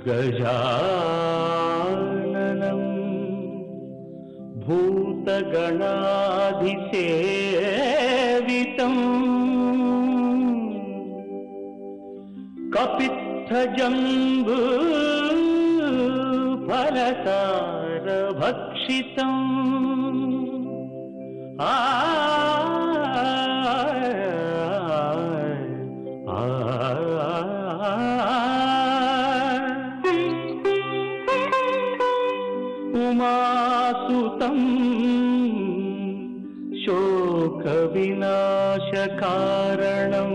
गजाननं भूतगणाधिसेवितं कपित्थजम्बू फलसारभक्षितम् उमासुतं शोकविनाशकारणं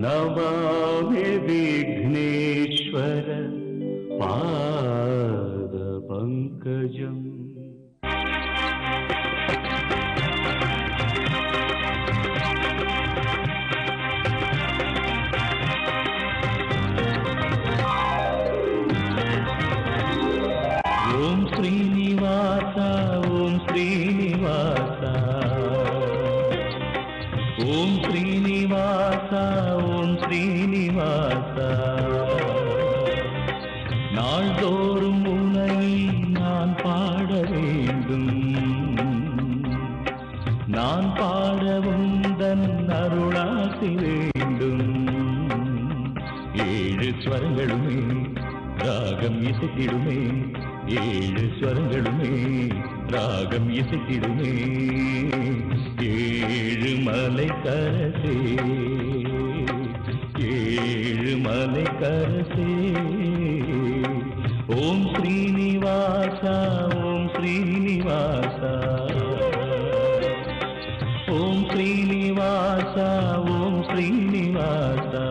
नमामि विघ्नेश्वर पादपङ्कजम्। ओम श्रीनिवास ओम श्रीनिवास ओम श्रीनिवास ओम श्रीनिवास நாள்தோறும் உன்னை நான் பாட வேண்டும், நான் பாட உந்தன் அருளாசி வேண்டும். ஏழு ஸ்வரங்களுமே ராகம் இசைத்திடுமே, ஏழு ஸ்வரங்களுமே ராகம் இசைத்திடுமே. ஏழு மலை கரசே ஏழு மலை கரசே. ஓம் ஸ்ரீனிவாசா ஓம் ஸ்ரீனிவாசா ஓம் ஸ்ரீனிவாசா ஓம் ஸ்ரீனிவாசா.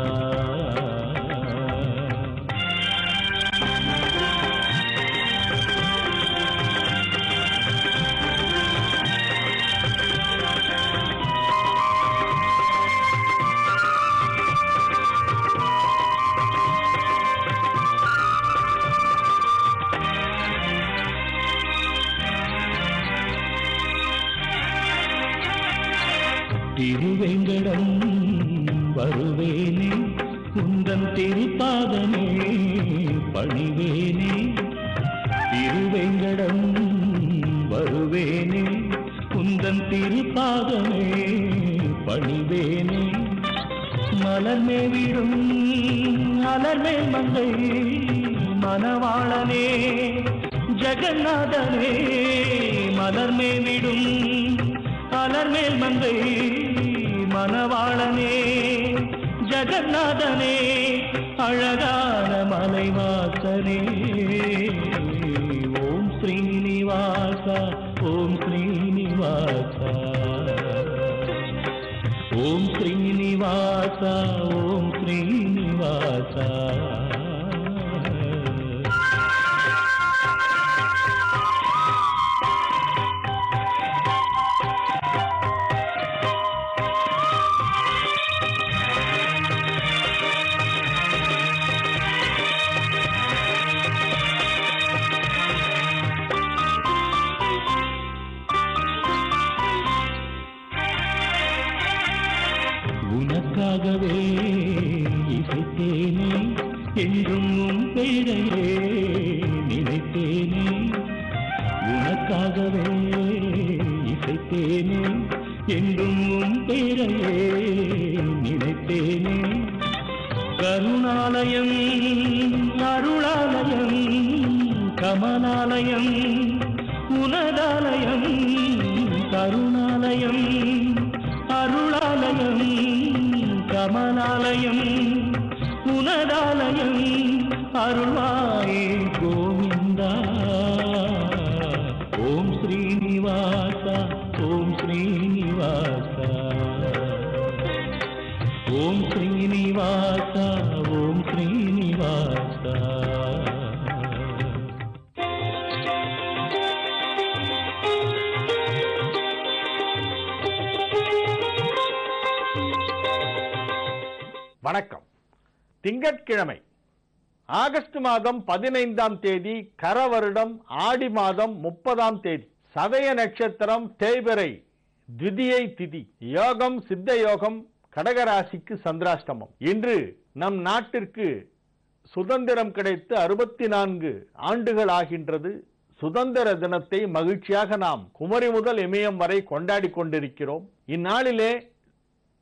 திருவேங்கடம் வருவேனே, உந்தன் திருப்பாதமே பணிவேனே. திருவேங்கடம் வருவேனே, உந்தன் திருப்பாதமே பணிவேனே. மலர்மே விடும் அலர்மே மங்கை மணவாளனே ஜெகநாதனே. மலர்மே விடும் அலர்மேல் மங்கை மணவாளனே ஜெகநாதனே. அழகான மலைவாசனே. ஓம் ஸ்ரீனிவாசா ஓம் ஸ்ரீனிவாசா ஓம் ஸ்ரீனிவாசா ஓம் ஸ்ரீனிவாசா. உனக்காகவே இசைத்தேனே, என்றும் உன் பெயரையே நினைத்தேனே. உனக்காகவே இசைத்தேனே, என்றும் உன் பெயரையே நினைத்தேனே. கருணாலயம் அருளாலயம் கமலாலயம் உனதாலயம். கருணாலயம் அருளாலயம் கமலாலயம் உனதாலயம். அருள்வாயே கோவிந்தா. ஓம் ஸ்ரீனிவாசா ஓம் ஸ்ரீனிவாசா ஓம் ஸ்ரீனிவாசா ஓம் ஸ்ரீனிவாசா. வணக்கம். திங்கட்கிழமை ஆகஸ்ட் மாதம் 15ஆம் தேதி, கரவருடம் ஆடி மாதம் 30ஆம் தேதி, சதய நட்சத்திரம் தேய்பிறை, த்விதியை திதி, யோகம் சித்த யோகம், கடகராசிக்கு சந்திராஷ்டமம். இன்று நம் நாட்டிற்கு சுதந்திரம் கிடைத்து 64 ஆண்டுகள் ஆகின்றது. சுதந்திர தினத்தை மகிழ்ச்சியாக நாம் குமரி முதல் இமயம் வரை கொண்டாடி கொண்டிருக்கிறோம். இந்நாளிலே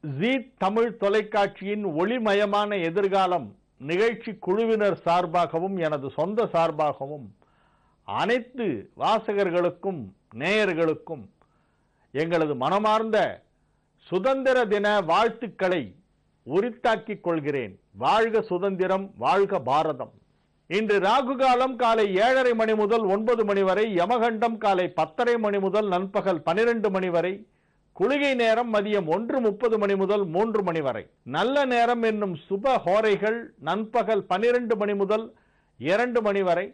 ஜீ தமிழ் தொலைக்காட்சியின் ஒளிமயமான எதிர்காலம் நிகழ்ச்சி குழுவினர் சார்பாகவும் எனது சொந்த சார்பாகவும் அனைத்து வாசகர்களுக்கும் நேயர்களுக்கும் எங்களது மனமார்ந்த சுதந்திர தின வாழ்த்துக்களை உரித்தாக்கிக் கொள்கிறேன். வாழ்க சுதந்திரம், வாழ்க பாரதம். இன்று ராகு காலம் காலை 7:30 மணி முதல் 9 மணி வரை, யமகண்டம் காலை 10:30 மணி முதல் நண்பகல் 12 மணி வரை, குளிகை நேரம் மதியம் 1:30 மணி முதல் 3 மணி வரை. நல்ல நேரம் என்னும் சுப ஹோரைகள் நண்பகல் 12 மணி முதல் 2 மணி வரை,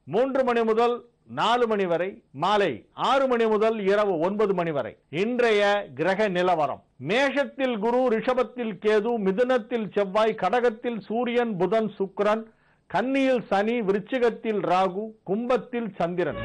3 மணி முதல் 4 மணி வரை, மாலை 6 மணி முதல் இரவு 9 மணி வரை. இன்றைய கிரக நிலவரம்: மேஷத்தில் குரு, ரிஷபத்தில் கேது, மிதுனத்தில் செவ்வாய், கடகத்தில் சூரியன், புதன், சுக்கிரன், கன்னியில் சனி, விருச்சிகத்தில் ராகு, கும்பத்தில் சந்திரன்.